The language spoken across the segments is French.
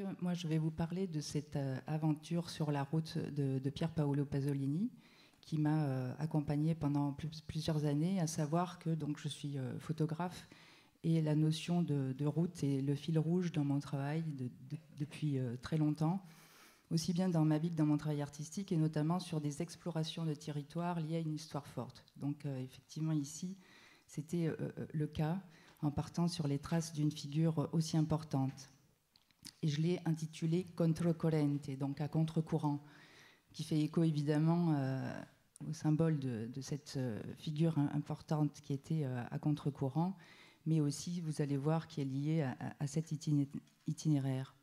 Donc, moi, je vais vous parler de cette aventure sur la route de Pier Paolo Pasolini, qui m'a accompagnée pendant plusieurs années, à savoir que donc, je suis photographe et la notion de route est le fil rouge dans mon travail depuis très longtemps, aussi bien dans ma vie que dans mon travail artistique, et notamment sur des explorations de territoires liées à une histoire forte. Donc, effectivement, ici, c'était le cas, en partant sur les traces d'une figure aussi importante. Et je l'ai intitulé Controcorrente, donc à contre-courant, qui fait écho évidemment au symbole de cette figure importante qui était à contre-courant, mais aussi, vous allez voir, qui est liée à cet itinéraire.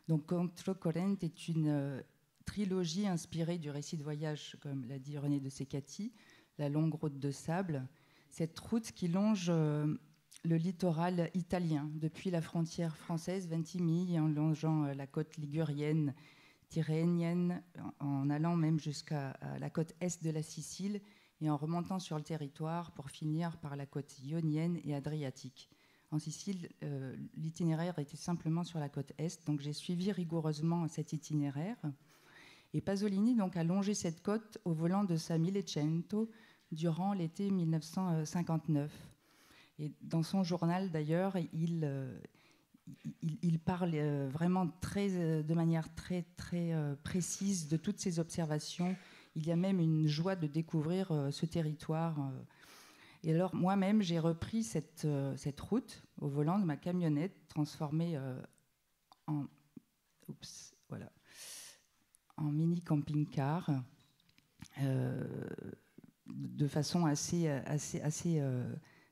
Donc Controcorrente est une trilogie inspirée du récit de voyage, comme l'a dit René de Secati, la longue route de sable, cette route qui longe le littoral italien, depuis la frontière française, Ventimille, en longeant la côte ligurienne, tyrrhénienne, en allant même jusqu'à la côte est de la Sicile et en remontant sur le territoire pour finir par la côte ionienne et adriatique. En Sicile, l'itinéraire était simplement sur la côte est, donc j'ai suivi rigoureusement cet itinéraire. Et Pasolini donc, a longé cette côte au volant de sa Millecento durant l'été 1959. Et dans son journal, d'ailleurs, il parle vraiment de manière très, très précise de toutes ses observations. Il y a même une joie de découvrir ce territoire. Et alors, moi-même, j'ai repris cette route au volant de ma camionnette, transformée en mini camping-car, de façon assez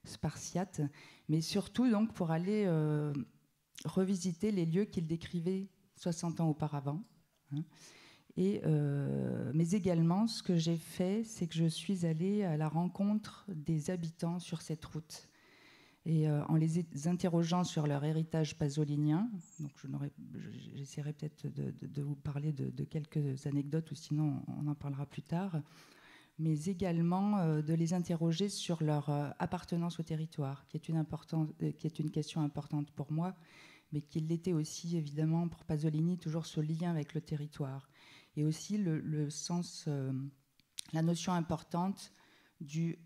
spartiate, mais surtout donc pour aller revisiter les lieux qu'il décrivait 60 ans auparavant. Hein. Mais également, ce que j'ai fait, c'est que je suis allée à la rencontre des habitants sur cette route. Et en les interrogeant sur leur héritage pasolinien, donc j'essaierai peut-être de vous parler de quelques anecdotes, ou sinon on en parlera plus tard, mais également de les interroger sur leur appartenance au territoire, qui est une question importante pour moi, mais qui l'était aussi évidemment pour Pasolini, toujours ce lien avec le territoire. Et aussi le sens, la notion importante du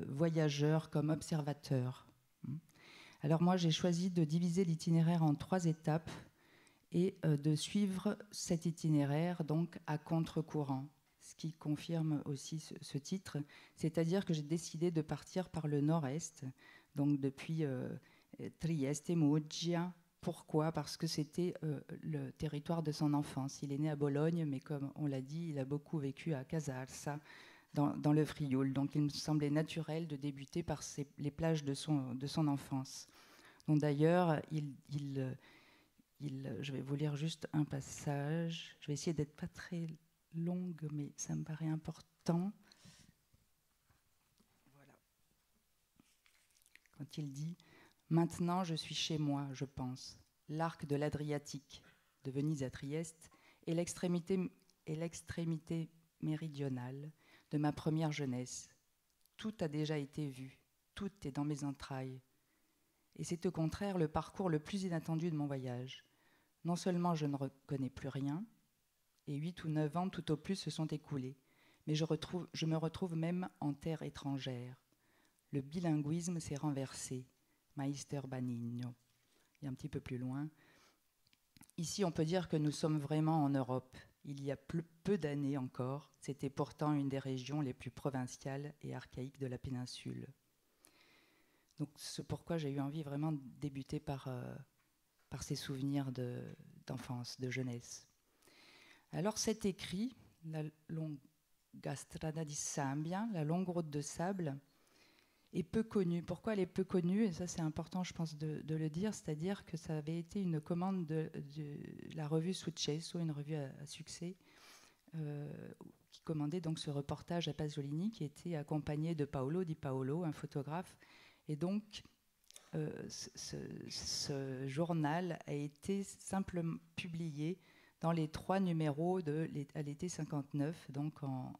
voyageur comme observateur. Alors moi, j'ai choisi de diviser l'itinéraire en 3 étapes et de suivre cet itinéraire donc à contre-courant, ce qui confirme aussi ce titre, c'est-à-dire que j'ai décidé de partir par le nord-est, donc depuis Trieste et Muggia. Pourquoi ? Parce que c'était le territoire de son enfance. Il est né à Bologne, mais comme on l'a dit, il a beaucoup vécu à Casaarsa, dans le Frioul. Donc il me semblait naturel de débuter par les plages de son enfance. Donc d'ailleurs, je vais vous lire juste un passage. Je vais essayer d'être pas très longue, mais ça me paraît important. Voilà. Quand il dit « Maintenant, je suis chez moi, je pense. L'arc de l'Adriatique, de Venise à Trieste, et l'extrémité méridionale de ma première jeunesse. Tout a déjà été vu, tout est dans mes entrailles. Et c'est au contraire le parcours le plus inattendu de mon voyage. Non seulement je ne reconnais plus rien, et 8 ou 9 ans tout au plus se sont écoulés, mais je me retrouve même en terre étrangère. Le bilinguisme s'est renversé. Meister Banigno. Et un petit peu plus loin. Ici, on peut dire que nous sommes vraiment en Europe. Il y a peu d'années encore, c'était pourtant une des régions les plus provinciales et archaïques de la péninsule. Donc, c'est pourquoi j'ai eu envie vraiment de débuter par ces souvenirs d'enfance, de jeunesse. Alors, cet écrit, la Lunga Strada di Sabbia, la longue route de sable, est peu connue. Pourquoi elle est peu connue ? Et ça, c'est important, je pense, de le dire, c'est-à-dire que ça avait été une commande de la revue Successo, une revue à succès, qui commandait donc ce reportage à Pasolini, qui était accompagné de Paolo Di Paolo, un photographe. Et donc, ce journal a été simplement publié dans les 3 numéros à l'été 59, donc en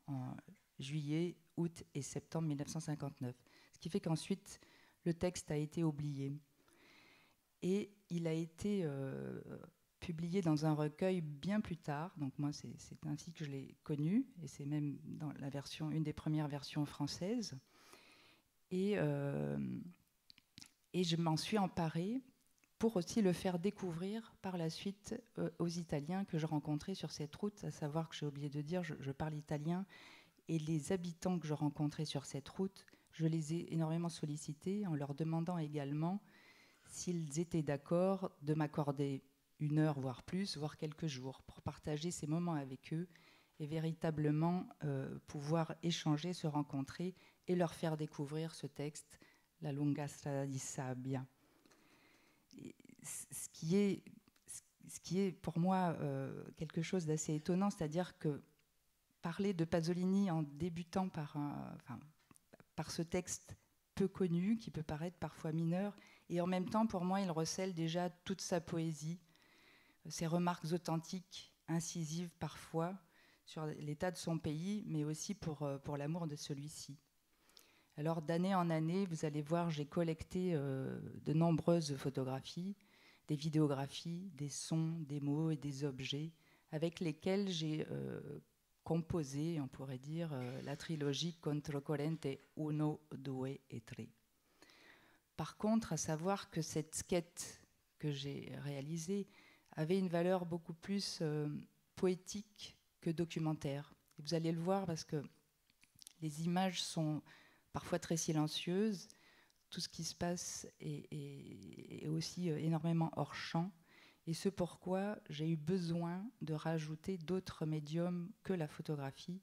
juillet, août et septembre 1959. Ce qui fait qu'ensuite, le texte a été oublié. Et il a été publié dans un recueil bien plus tard. Donc moi, c'est ainsi que je l'ai connu, et c'est même dans la version, une des premières versions françaises. Et je m'en suis emparée pour aussi le faire découvrir par la suite aux Italiens que je rencontrais sur cette route, à savoir que j'ai oublié de dire, je parle italien, et les habitants que je rencontrais sur cette route, je les ai énormément sollicités en leur demandant également s'ils étaient d'accord de m'accorder 1 heure, voire plus, voire quelques jours, pour partager ces moments avec eux et véritablement pouvoir échanger, se rencontrer et leur faire découvrir ce texte, La lunga strada di sabbia. Ce qui est pour moi quelque chose d'assez étonnant, c'est-à-dire que parler de Pasolini en débutant par ce texte peu connu, qui peut paraître parfois mineur, et en même temps, pour moi, il recèle déjà toute sa poésie, ses remarques authentiques, incisives parfois, sur l'état de son pays, mais aussi pour l'amour de celui-ci. Alors, d'année en année, vous allez voir, j'ai collecté de nombreuses photographies, des vidéographies, des sons, des mots et des objets, avec lesquels j'ai composé, on pourrait dire, la trilogie Controcorrente 1, 2 et 3. Par contre, à savoir que cette sketch que j'ai réalisée avait une valeur beaucoup plus poétique que documentaire. Et vous allez le voir parce que les images sont parfois très silencieuses, tout ce qui se passe est aussi énormément hors champ, et ce pourquoi j'ai eu besoin de rajouter d'autres médiums que la photographie,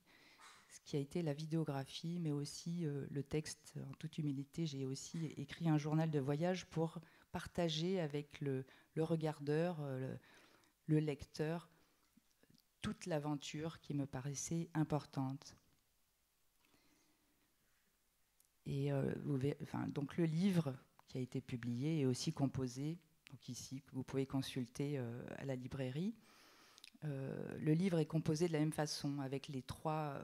ce qui a été la vidéographie, mais aussi le texte. En toute humilité, j'ai aussi écrit un journal de voyage pour partager avec le regardeur, le lecteur, toute l'aventure qui me paraissait importante. Et donc le livre qui a été publié est aussi composé, donc ici, que vous pouvez consulter à la librairie. Le livre est composé de la même façon, avec les 3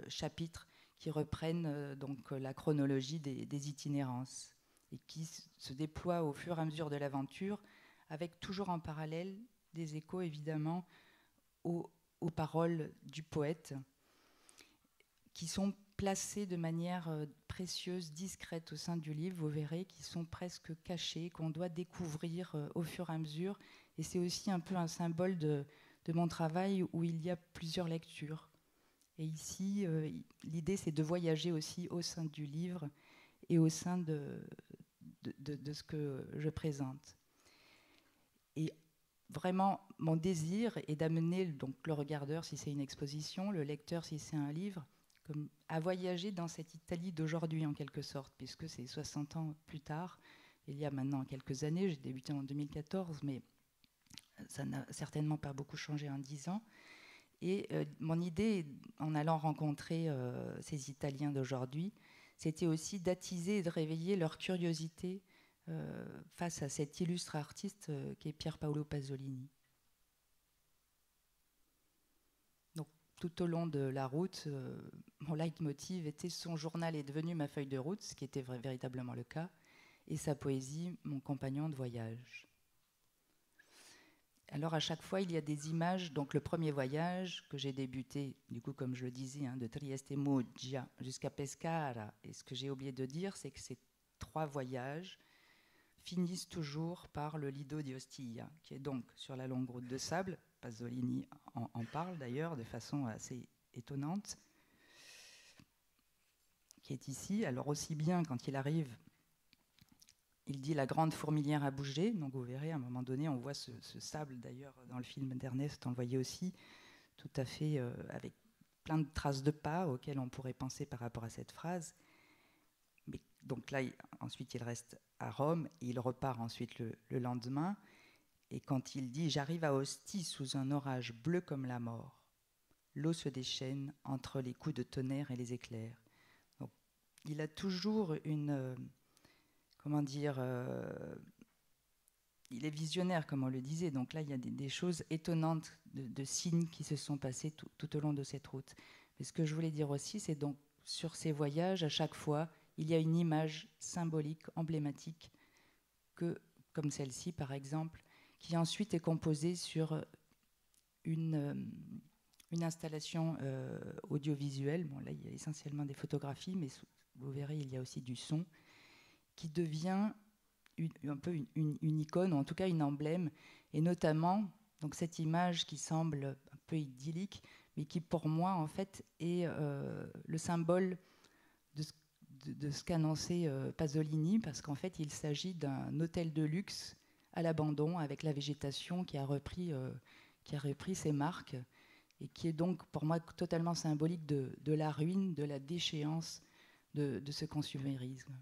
chapitres qui reprennent donc la chronologie des itinérances et qui se déploient au fur et à mesure de l'aventure, avec toujours en parallèle des échos évidemment aux paroles du poète, qui sont placés de manière précieuse, discrète au sein du livre, vous verrez, qui sont presque cachés, qu'on doit découvrir au fur et à mesure. Et c'est aussi un peu un symbole de mon travail où il y a plusieurs lectures. Et ici, l'idée, c'est de voyager aussi au sein du livre et au sein de ce que je présente. Et vraiment, mon désir est d'amener donc le regardeur, si c'est une exposition, le lecteur, si c'est un livre, à voyager dans cette Italie d'aujourd'hui, en quelque sorte, puisque c'est 60 ans plus tard. Il y a maintenant quelques années, j'ai débuté en 2014, mais ça n'a certainement pas beaucoup changé en 10 ans. Et mon idée, en allant rencontrer ces Italiens d'aujourd'hui, c'était aussi d'attiser et de réveiller leur curiosité face à cet illustre artiste qu'est Pier Paolo Pasolini. Donc, tout au long de la route, mon leitmotiv était son journal est devenu ma feuille de route, ce qui était véritablement le cas, et sa poésie, mon compagnon de voyage. Alors à chaque fois, il y a des images. Donc le premier voyage que j'ai débuté, du coup, comme je le disais, de Trieste Muggia jusqu'à Pescara. Et ce que j'ai oublié de dire, c'est que ces 3 voyages finissent toujours par le Lido di Ostiglia, qui est donc sur la longue route de sable. Pasolini en parle d'ailleurs de façon assez étonnante, qui est ici. Alors aussi bien quand il arrive, il dit la grande fourmilière a bougé, donc vous verrez à un moment donné, on voit ce sable d'ailleurs dans le film d'Ernest, on le voyait aussi, tout à fait avec plein de traces de pas auxquelles on pourrait penser par rapport à cette phrase. Mais, donc là, ensuite il reste à Rome et il repart ensuite le lendemain. Et quand il dit « J'arrive à Ostie sous un orage bleu comme la mort, l'eau se déchaîne entre les coups de tonnerre et les éclairs. » Donc, il a toujours une... comment dire, il est visionnaire, comme on le disait. Donc là, il y a des choses étonnantes de signes qui se sont passés tout au long de cette route. Mais ce que je voulais dire aussi, c'est donc sur ces voyages, à chaque fois, il y a une image symbolique, emblématique, comme celle-ci, par exemple, qui ensuite est composé sur une installation audiovisuelle. Bon, là, il y a essentiellement des photographies, mais vous verrez, il y a aussi du son, qui devient un peu une icône, ou en tout cas une emblème, et notamment donc, cette image qui semble un peu idyllique, mais qui pour moi, en fait, est le symbole de ce qu'annonçait Pasolini, parce qu'en fait, il s'agit d'un hôtel de luxe à l'abandon, avec la végétation qui a repris ses marques, et qui est donc pour moi totalement symbolique de la ruine, de la déchéance de ce consumérisme.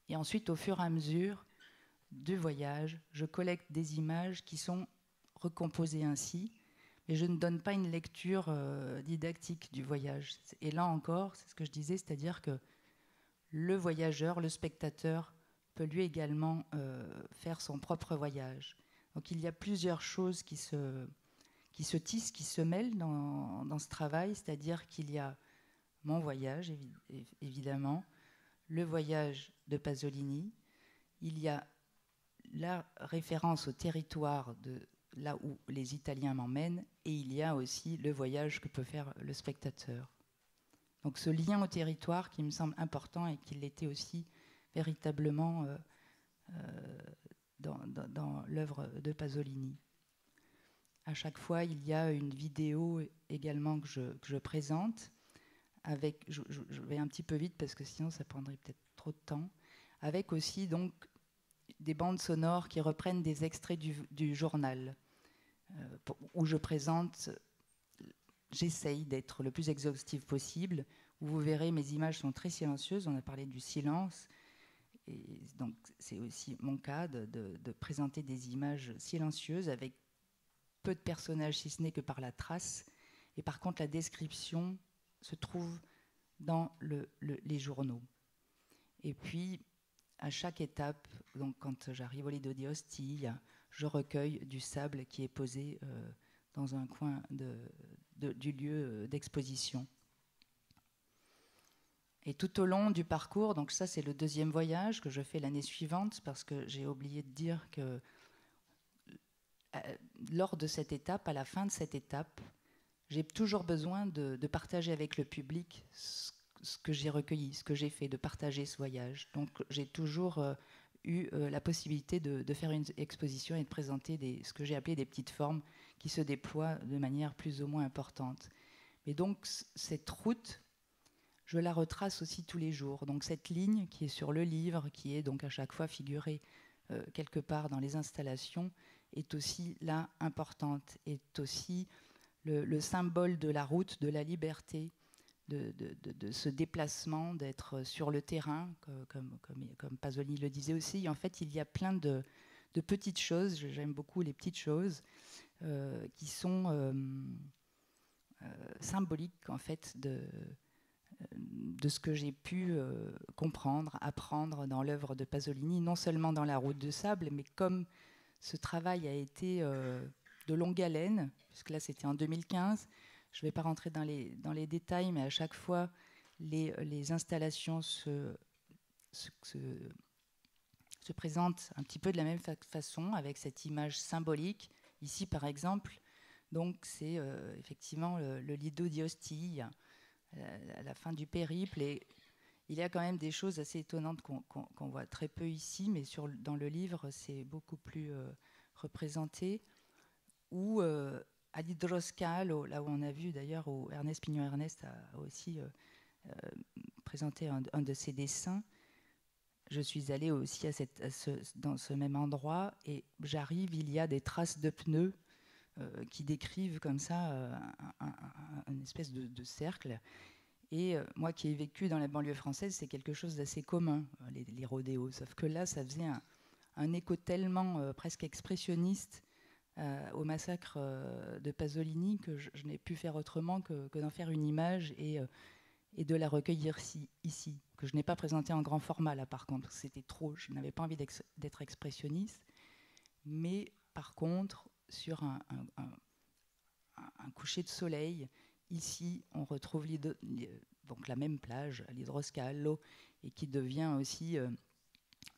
Et ensuite, au fur et à mesure du voyage, je collecte des images qui sont recomposées ainsi, mais je ne donne pas une lecture didactique du voyage. Et là encore, c'est ce que je disais, c'est-à-dire que le voyageur, le spectateur, peut lui également faire son propre voyage. Donc il y a plusieurs choses qui se tissent, qui se mêlent dans ce travail, c'est-à-dire qu'il y a mon voyage, évidemment, le voyage de Pasolini, il y a la référence au territoire de là où les Italiens m'emmènent, et il y a aussi le voyage que peut faire le spectateur. Donc ce lien au territoire qui me semble important et qui l'était aussi véritablement dans l'œuvre de Pasolini. À chaque fois, il y a une vidéo également que je présente. Avec, je vais un petit peu vite parce que sinon ça prendrait peut-être trop de temps. Avec aussi donc des bandes sonores qui reprennent des extraits du journal où je présente. J'essaye d'être le plus exhaustive possible. Où vous verrez, mes images sont très silencieuses. On a parlé du silence. Et donc, c'est aussi mon cas de présenter des images silencieuses avec peu de personnages, si ce n'est que par la trace. Et par contre, la description se trouve dans les journaux. Et puis, à chaque étape, donc quand j'arrive au Lido di Ostia, je recueille du sable qui est posé dans un coin du lieu d'exposition. Et tout au long du parcours, donc ça c'est le deuxième voyage que je fais l'année suivante, parce que j'ai oublié de dire que lors de cette étape, à la fin de cette étape, j'ai toujours besoin de partager avec le public ce que j'ai recueilli, ce que j'ai fait, de partager ce voyage. Donc j'ai toujours eu la possibilité de faire une exposition et de présenter ce que j'ai appelé des petites formes qui se déploient de manière plus ou moins importante. Et donc cette route, je la retrace aussi tous les jours. Donc cette ligne qui est sur le livre, qui est donc à chaque fois figurée quelque part dans les installations, est aussi là importante, est aussi le symbole de la route, de la liberté, de ce déplacement, d'être sur le terrain, comme Pasolini le disait aussi. En fait, il y a plein de petites choses, j'aime beaucoup les petites choses, qui sont symboliques en fait de ce que j'ai pu comprendre, apprendre dans l'œuvre de Pasolini, non seulement dans La Route de sable, mais comme ce travail a été de longue haleine, puisque là c'était en 2015, je ne vais pas rentrer dans les détails, mais à chaque fois les installations se présentent un petit peu de la même façon, avec cette image symbolique. Ici par exemple, donc c'est effectivement le Lido di Ostia, à la fin du périple, et il y a quand même des choses assez étonnantes qu'on voit très peu ici, mais dans le livre c'est beaucoup plus représenté, ou à l'Hydroscalo, là où on a vu d'ailleurs, où Ernest Pignon-Ernest a aussi présenté un de ses dessins. Je suis allée aussi dans ce même endroit, et j'arrive, il y a des traces de pneus qui décrivent comme ça une espèce de cercle. Et moi qui ai vécu dans la banlieue française, c'est quelque chose d'assez commun, les rodéos. Sauf que là, ça faisait un écho tellement presque expressionniste au massacre de Pasolini que je n'ai pu faire autrement que d'en faire une image et de la recueillir ici, que je n'ai pas présenté en grand format là par contre, c'était trop, je n'avais pas envie d'être expressionniste, mais par contre sur un coucher de soleil, ici on retrouve donc la même plage, l'Hydroscalo, et qui devient aussi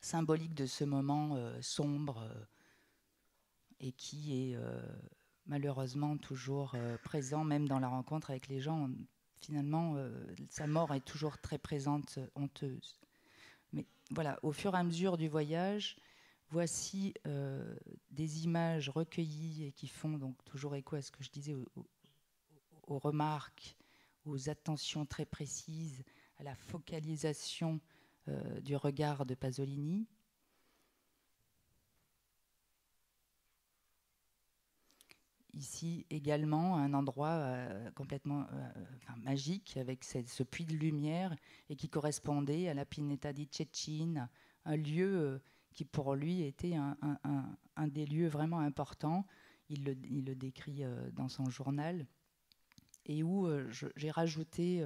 symbolique de ce moment sombre, et qui est malheureusement toujours présent, même dans la rencontre avec les gens. Finalement, sa mort est toujours très présente, honteuse. Mais voilà, au fur et à mesure du voyage, voici des images recueillies et qui font donc toujours écho à ce que je disais, aux remarques, aux attentions très précises, à la focalisation du regard de Pasolini. Ici également un endroit complètement magique avec ce puits de lumière et qui correspondait à la Pineta di Cecina, un lieu qui pour lui était un des lieux vraiment importants. Il le décrit dans son journal et où j'ai rajouté,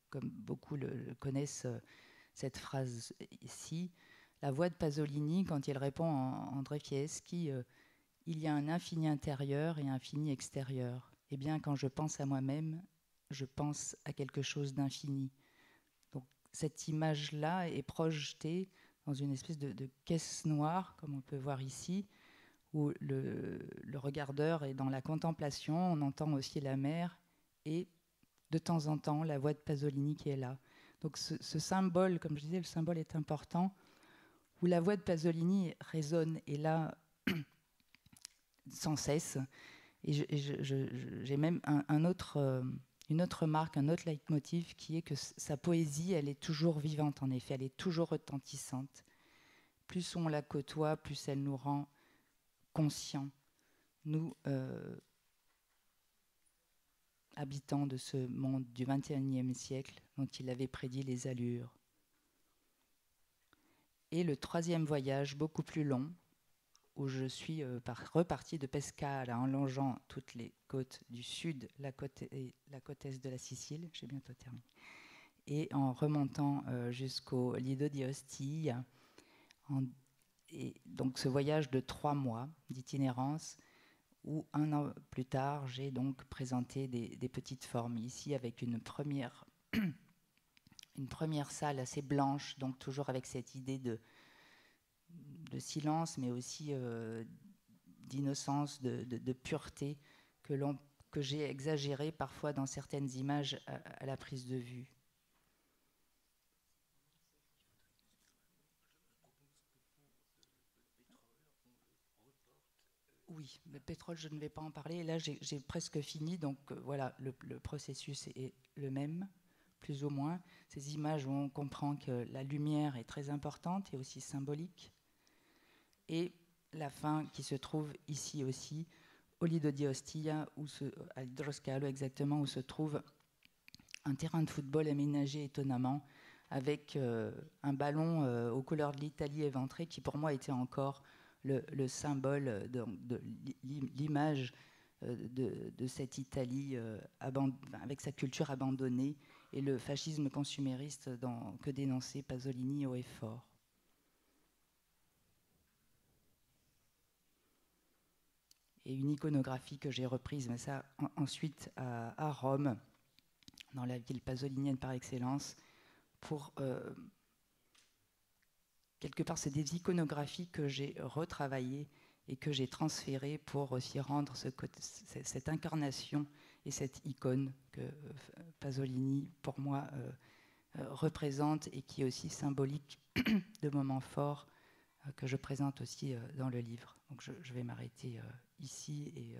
comme beaucoup le connaissent, cette phrase ici, la voix de Pasolini quand il répond à André Fieschi. Il y a un infini intérieur et un infini extérieur. Eh bien, quand je pense à moi-même, je pense à quelque chose d'infini. Donc, cette image-là est projetée dans une espèce de caisse noire, comme on peut voir ici, où le regardeur est dans la contemplation, on entend aussi la mer et, de temps en temps, la voix de Pasolini qui est là. Donc, ce symbole, comme je disais, le symbole est important, où la voix de Pasolini résonne, et là, sans cesse. Et j'ai même une autre marque, un autre leitmotiv qui est que sa poésie, elle est toujours vivante en effet, elle est toujours retentissante. Plus on la côtoie, plus elle nous rend conscients, nous, habitants de ce monde du XXIe siècle dont il avait prédit les allures. Et le troisième voyage, beaucoup plus long, où je suis repartie de Pescara en longeant toutes les côtes du sud, la côte est de la Sicile, j'ai bientôt terminé, et en remontant jusqu'au Lido di Ostia. Et donc ce voyage de 3 mois d'itinérance, où 1 an plus tard, j'ai donc présenté des petites formes ici avec une première salle assez blanche, donc toujours avec cette idée de silence, mais aussi d'innocence, de pureté que j'ai exagéré parfois dans certaines images à la prise de vue. Oui, le pétrole, je ne vais pas en parler. Là, j'ai presque fini, donc voilà, le processus est le même, plus ou moins. Ces images où on comprend que la lumière est très importante et aussi symbolique. Et la fin qui se trouve ici aussi, au Lido di Ostia, à Idroscalo exactement, où se trouve un terrain de football aménagé étonnamment, avec un ballon aux couleurs de l'Italie éventré, qui pour moi était encore le symbole de l'image de cette Italie avec sa culture abandonnée et le fascisme consumériste que dénonçait Pasolini haut et fort. Et une iconographie que j'ai reprise, mais ça ensuite à Rome, dans la ville pasolinienne par excellence, pour quelque part, c'est des iconographies que j'ai retravaillées et que j'ai transférées pour aussi rendre cette incarnation et cette icône que Pasolini, pour moi, représente et qui est aussi symbolique de moments forts que je présente aussi dans le livre. Donc je vais m'arrêter ici et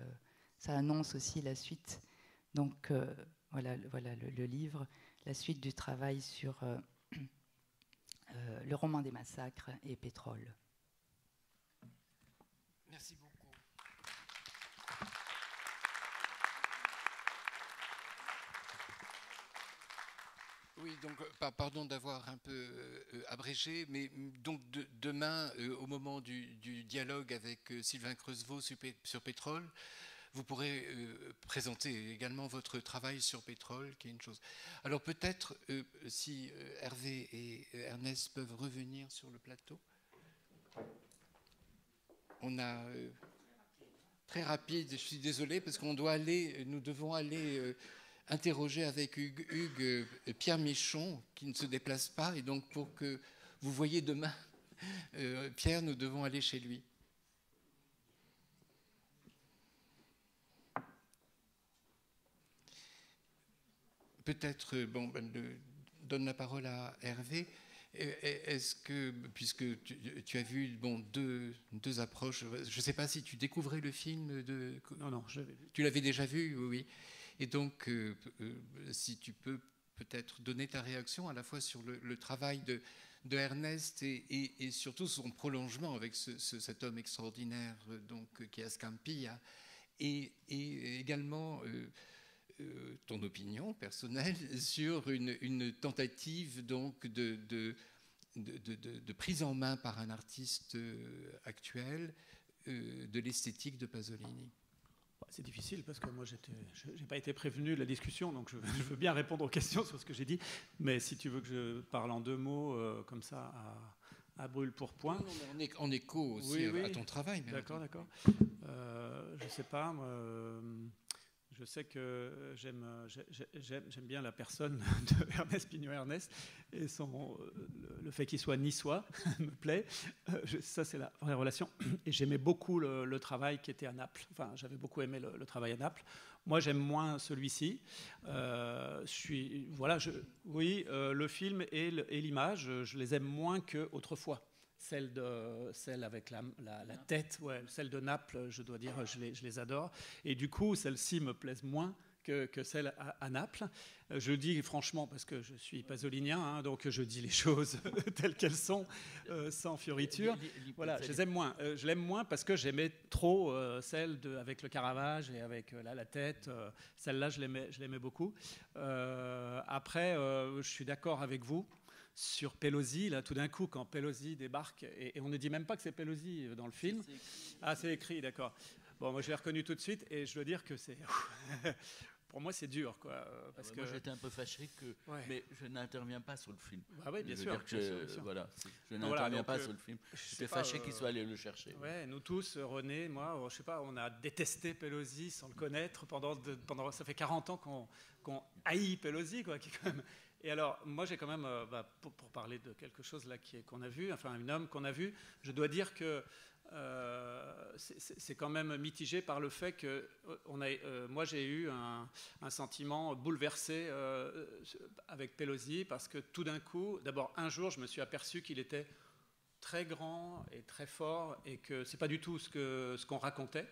ça annonce aussi la suite. Donc voilà le livre, la suite du travail sur le roman des massacres et Pétrole. Merci beaucoup. Oui, donc pardon d'avoir un peu abrégé, mais donc demain, au moment du dialogue avec Sylvain Creusevaux sur Pétrole, vous pourrez présenter également votre travail sur Pétrole, qui est une chose. Alors peut-être si Hervé et Ernest peuvent revenir sur le plateau. On a très rapide, je suis désolé parce qu'on doit nous devons aller interroger avec Hugues Pierre Michon qui ne se déplace pas, et donc pour que vous voyez demain Pierre, nous devons aller chez lui. peut-être, donne la parole à Hervé. Est-ce que, puisque tu as vu deux approches, je ne sais pas si tu découvrais le film de... Non, je l'avais vu. Tu l'avais déjà vu, oui. Et donc, si tu peux peut-être donner ta réaction à la fois sur le travail de Ernest et surtout son prolongement avec cet homme extraordinaire qui est Scampia, et également ton opinion personnelle sur une tentative donc de prise en main par un artiste actuel de l'esthétique de Pasolini. C'est difficile parce que moi, je n'ai pas été prévenu de la discussion, donc je veux bien répondre aux questions sur ce que j'ai dit. Mais si tu veux que je parle en 2 mots, comme ça, à brûle pour point. On est en écho aussi à ton travail. D'accord. Je ne sais pas. Je sais que j'aime bien la personne de Ernest Pignot-Ernest et le fait qu'il soit niçois me plaît. Ça, c'est la vraie relation. Et j'aimais beaucoup le travail qui était à Naples. Enfin, j'avais beaucoup aimé le travail à Naples. Moi, j'aime moins celui-ci. Le film et l'image, je les aime moins qu'autrefois. Celle avec la tête, celle de Naples, je dois dire, je les adore. Et du coup, celle-ci me plaise moins que celle à Naples. Je le dis franchement parce que je suis pasolinien, donc je dis les choses telles qu'elles sont, sans fioriture. Voilà, je les aime moins. Je l'aime moins parce que j'aimais trop celle avec le Caravage et avec la tête. Celle-là, je l'aimais beaucoup. Après, je suis d'accord avec vous. Sur Pelosi, là, tout d'un coup, quand Pelosi débarque, et on ne dit même pas que c'est Pelosi dans le film. C'est écrit, d'accord. Bon, moi, je l'ai reconnu tout de suite, et je dois dire que c'est... Pour moi, c'est dur, quoi. Parce que... Moi, j'étais un peu fâché mais je n'interviens pas sur le film. Ah oui, bien sûr. Voilà, je n'interviens pas sur le film. J'étais fâché qu'il soit allé le chercher. Ouais, nous tous, René, moi, je sais pas, on a détesté Pelosi sans le connaître pendant ça fait 40 ans qu'on haït Pelosi, quoi, qui est quand même... Et alors, moi, j'ai quand même, pour parler de quelque chose là qu'on a vu, enfin, un homme qu'on a vu, je dois dire que c'est quand même mitigé par le fait que moi, j'ai eu un sentiment bouleversé avec Pelosi, parce que tout d'un coup, d'abord, un jour, je me suis aperçu qu'il était très grand et très fort, et que c'est pas du tout ce qu'on racontait.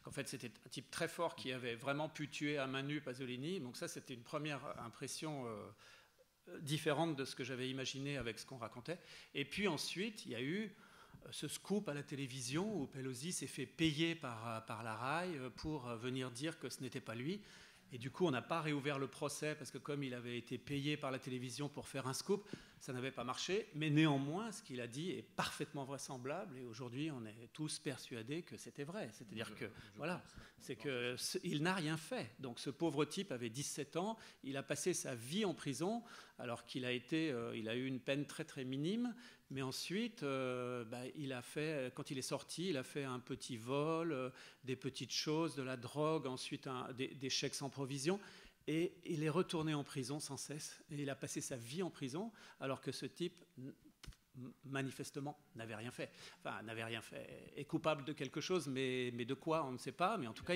En fait, c'était un type très fort qui avait vraiment pu tuer à main nue Pasolini. Donc ça, c'était une première impression différente de ce que j'avais imaginé avec ce qu'on racontait. Et puis ensuite, il y a eu ce scoop à la télévision où Pelosi s'est fait payer par la RAI pour venir dire que ce n'était pas lui. Et du coup, on n'a pas réouvert le procès parce que comme il avait été payé par la télévision pour faire un scoop, ça n'avait pas marché. Mais néanmoins, ce qu'il a dit est parfaitement vraisemblable. Et aujourd'hui, on est tous persuadés que c'était vrai. C'est-à-dire que, voilà, c'est qu'il n'a rien fait. Donc ce pauvre type avait 17 ans. Il a passé sa vie en prison alors qu'il a eu une peine très très minime. Mais ensuite, quand il est sorti, il a fait un petit vol, des petites choses, de la drogue, ensuite des chèques sans provision. Et il est retourné en prison sans cesse. Et il a passé sa vie en prison, alors que ce type, manifestement, n'avait rien fait. Enfin, n'avait rien fait. Est coupable de quelque chose, mais de quoi, on ne sait pas. Mais en tout cas,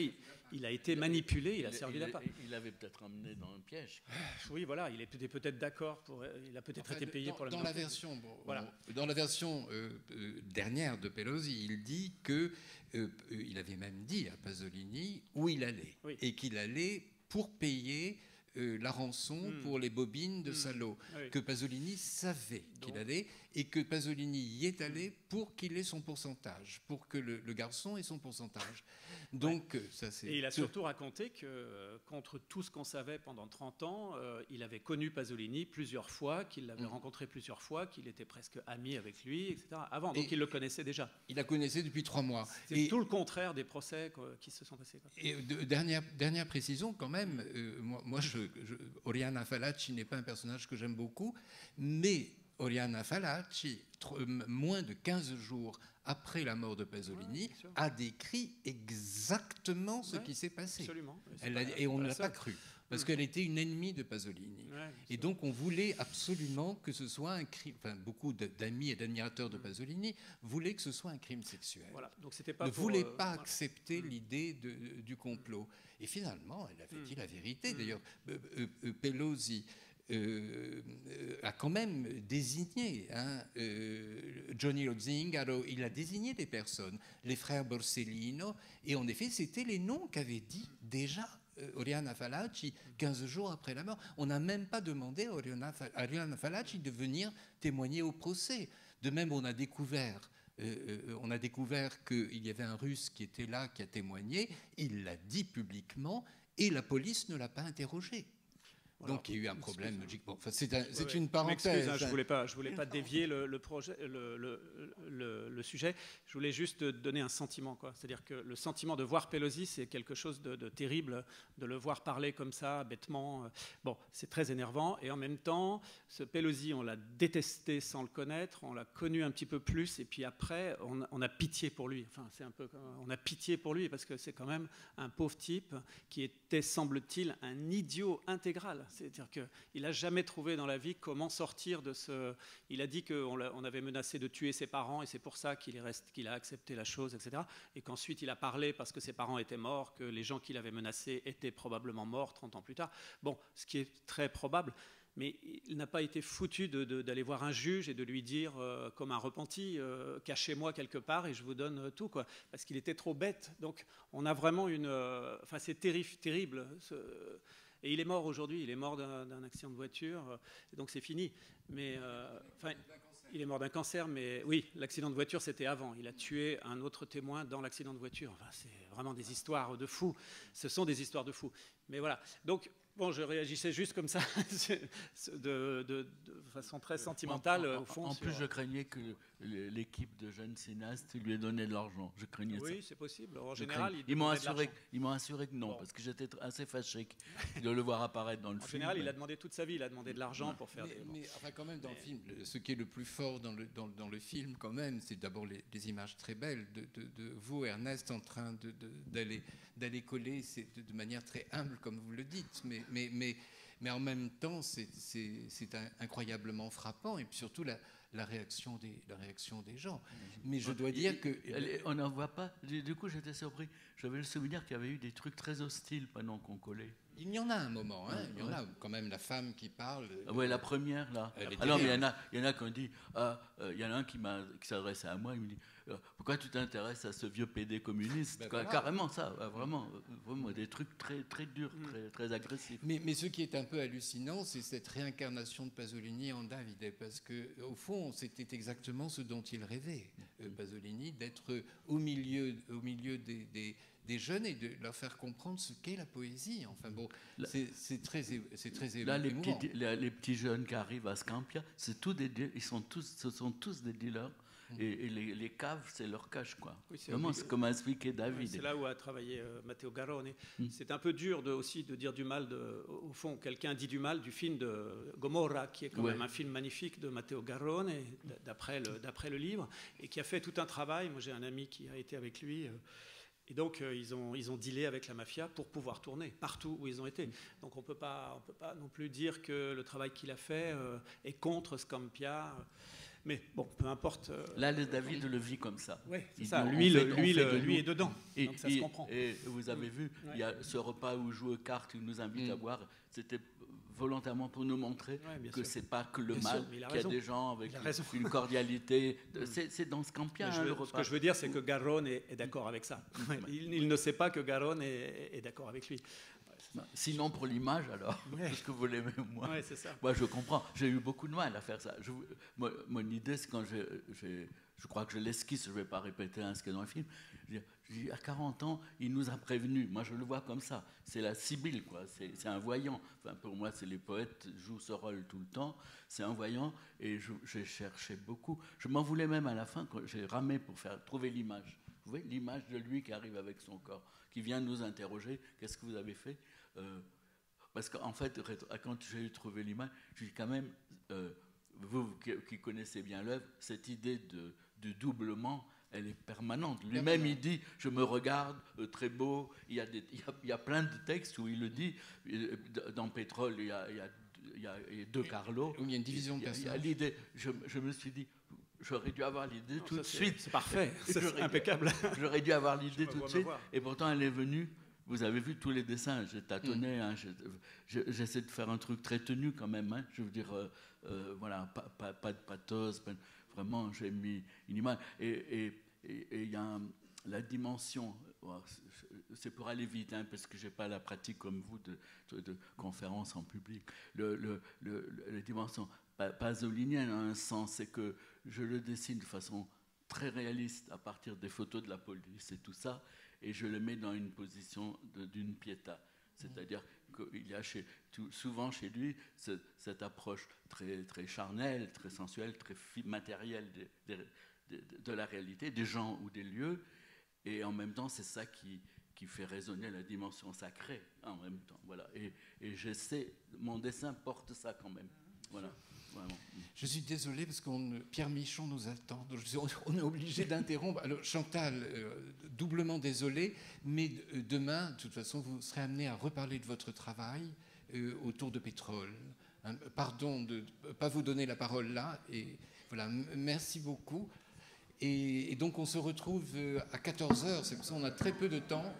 il a été manipulé, il a servi d'appât. Il avait peut-être emmené dans un piège. Oui, voilà, il était peut-être d'accord. Il a peut-être été payé pour la dans la version, dans la version dernière de Pelosi, il dit que il avait même dit à Pasolini où il allait. Oui. Et qu'il allait pour payer la rançon pour les bobines de Salo, que Pasolini savait qu'il allait, et que Pasolini y est allé pour qu'il ait son pourcentage, pour que le garçon ait son pourcentage. Donc, ça c'est... Et il a surtout raconté que, contre tout ce qu'on savait pendant 30 ans, il avait connu Pasolini plusieurs fois, qu'il l'avait rencontré plusieurs fois, qu'il était presque ami avec lui, etc. avant, donc il le connaissait déjà. Il la connaissait depuis 3 mois. C'est tout le contraire des procès qui se sont passés. Et dernière précision quand même, moi Oriana Fallaci n'est pas un personnage que j'aime beaucoup, mais Oriana Fallaci, moins de 15 jours après la mort de Pasolini, a décrit exactement ce qui s'est passé. Absolument. Et on ne l'a pas cru, parce qu'elle était une ennemie de Pasolini. Et donc on voulait absolument que ce soit un crime, enfin beaucoup d'amis et d'admirateurs de Pasolini voulaient que ce soit un crime sexuel. Voilà. Donc c'était pas ne voulaient pas accepter l'idée du complot. Et finalement, elle avait dit la vérité. D'ailleurs, Pelosi a quand même désigné Johnny Zingaro, il a désigné des personnes, les frères Borsellino, et en effet, c'était les noms qu'avait dit déjà Oriana Fallaci 15 jours après la mort. On n'a même pas demandé à Oriana Fallaci de venir témoigner au procès. De même, on a découvert qu'il y avait un Russe qui était là, qui a témoigné, il l'a dit publiquement, et la police ne l'a pas interrogé. Voilà. Donc il y a eu un problème logique. Bon, enfin, c'est une parenthèse. Je voulais pas dévier le sujet. Je voulais juste donner un sentiment, quoi. C'est-à-dire que le sentiment de voir Pelosi, c'est quelque chose de terrible, de le voir parler comme ça, bêtement. Bon, c'est très énervant. Et en même temps, ce Pelosi, on l'a détesté sans le connaître, on l'a connu un petit peu plus, et puis après, on a pitié pour lui. Enfin, on a pitié pour lui parce que c'est quand même un pauvre type qui était, semble-t-il, un idiot intégral. C'est-à-dire qu'il n'a jamais trouvé dans la vie comment sortir de ce... Il a dit qu'on avait menacé de tuer ses parents et c'est pour ça qu'il a accepté la chose, etc. Et qu'ensuite il a parlé parce que ses parents étaient morts, que les gens qu'il avait menacés étaient probablement morts 30 ans plus tard. Bon, ce qui est très probable. Mais il n'a pas été foutu d'aller voir un juge et de lui dire, comme un repenti, cachez-moi quelque part et je vous donne tout, quoi. Parce qu'il était trop bête. Donc on a vraiment une... Enfin, c'est terrible. Et il est mort aujourd'hui, il est mort d'un accident de voiture, donc c'est fini. Mais, il est mort d'un cancer, mais oui, l'accident de voiture, c'était avant. Il a tué un autre témoin dans l'accident de voiture. Enfin, c'est vraiment des histoires de fous. Ce sont des histoires de fous. Mais voilà. Donc, bon, je réagissais juste comme ça, de façon très sentimentale, au fond. En plus, je craignais que l'équipe de jeunes cinéastes lui ait donné de l'argent. Je craignais ça. Oui, c'est possible. En général, ils m'ont assuré que non, parce que j'étais assez fâché de le voir apparaître dans le film. En général, il a demandé toute sa vie, il a demandé de l'argent pour faire mais enfin, quand même, dans le film, ce qui est le plus fort dans le film, quand même, c'est d'abord les images très belles de vous, Ernest, en train d'aller coller de manière très humble, comme vous le dites, mais en même temps, c'est incroyablement frappant, et puis surtout la réaction des gens. Mais je dois dire que... On n'en voit pas. Du coup, j'étais surpris. J'avais le souvenir qu'il y avait eu des trucs très hostiles pendant qu'on collait. Il y en a un moment, hein. Il y en a quand même la femme qui parle. Oui, la première, là. Alors, il y en a qui ont dit... il y en a un qui s'adressait à moi, il me dit pourquoi tu t'intéresses à ce vieux PD communiste, voilà. Carrément ça, vraiment des trucs très, très durs, très, très agressifs. Mais ce qui est un peu hallucinant, c'est cette réincarnation de Pasolini en Davide, parce qu'au fond, c'était exactement ce dont il rêvait, Pasolini, d'être au milieu des jeunes et de leur faire comprendre ce qu'est la poésie. Enfin bon, c'est très émouvant. Là, les petits jeunes qui arrivent à Scampia, ce sont tous des dealers. Et les caves, c'est leur cage, quoi. Oui, vraiment, c'est comme a expliqué David. C'est là où a travaillé Matteo Garrone. C'est un peu dur aussi de dire du mal, au fond, quelqu'un dit du mal du film de Gomorra, qui est quand même un film magnifique de Matteo Garrone, d'après le livre, et qui a fait tout un travail. Moi, j'ai un ami qui a été avec lui. Et donc, ils ont dealé avec la mafia pour pouvoir tourner partout où ils ont été. Donc, on peut pas non plus dire que le travail qu'il a fait est contre Scampia. Mais bon, peu importe. Là, David le vit comme ça. Oui, c'est ça. Lui est dedans. Donc ça se comprend. Et vous avez vu, il y a ce repas où joue aux cartes, il nous invite à boire. C'était volontairement pour nous montrer que c'est pas que le mal, qu'il y a des gens avec une cordialité. C'est dans Scampia, le repas. Ce que je veux dire, c'est que Garrone est d'accord avec ça. Il ne sait pas que Garrone est d'accord avec lui. Sinon, pour l'image, alors, est-ce que vous l'aimez, moi? Oui, c'est ça. Moi, je comprends. J'ai eu beaucoup de mal à faire ça. Mon idée, c'est quand je crois que je l'esquisse, je ne vais pas répéter ce qu'il y a dans le film. Je dis, à 40 ans, il nous a prévenus. Moi, je le vois comme ça. C'est la Sibylle, quoi. C'est un voyant. Enfin, pour moi, c'est les poètes jouent ce rôle tout le temps. C'est un voyant, et j'ai cherché beaucoup. Je m'en voulais même à la fin, quand j'ai ramé pour trouver l'image. Vous voyez, l'image de lui qui arrive avec son corps, qui vient nous interroger. Qu'est-ce que vous avez fait? Parce qu'en fait, quand j'ai trouvé l'image, je dis quand même, vous qui connaissez bien l'œuvre, cette idée de doublement, elle est permanente. Lui-même, il dit, je me regarde, très beau. Il y a plein de textes où il le dit. Dans Pétrole, il y a deux Carlo. Il y a une division de personnages. L'idée, je me suis dit, j'aurais dû avoir l'idée tout de suite. C'est parfait, c'est impeccable. J'aurais dû avoir l'idée tout de suite. Et pourtant, elle est venue. Vous avez vu tous les dessins, j'ai tâtonné. Hein, j'essaie de faire un truc très tenu quand même. Hein, je veux dire, voilà, pas de pathos. Vraiment, j'ai mis une image. Et il y a la dimension. C'est pour aller vite, hein, parce que je n'ai pas la pratique comme vous de conférences en public. La dimension pasolinienne a un sens, c'est que je le dessine de façon très réaliste à partir des photos de la police et tout ça, et je le mets dans une position d'une pietà. C'est-à-dire qu'il y a souvent chez lui cette approche très, très charnelle, très sensuelle, très matérielle de la réalité, des gens ou des lieux, et en même temps, c'est ça qui fait résonner la dimension sacrée en même temps. Voilà. Et j'essaie, mon dessin porte ça quand même. Voilà. Vraiment. Je suis désolé parce que Pierre Michon nous attend. Donc on est obligé d'interrompre. Alors Chantal, doublement désolé, mais demain, de toute façon, vous serez amené à reparler de votre travail autour de Pétrole. Hein, pardon de ne pas vous donner la parole là. Et voilà, merci beaucoup. Et donc on se retrouve à 14h. C'est pour ça qu'on a très peu de temps.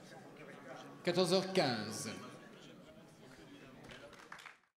14h15.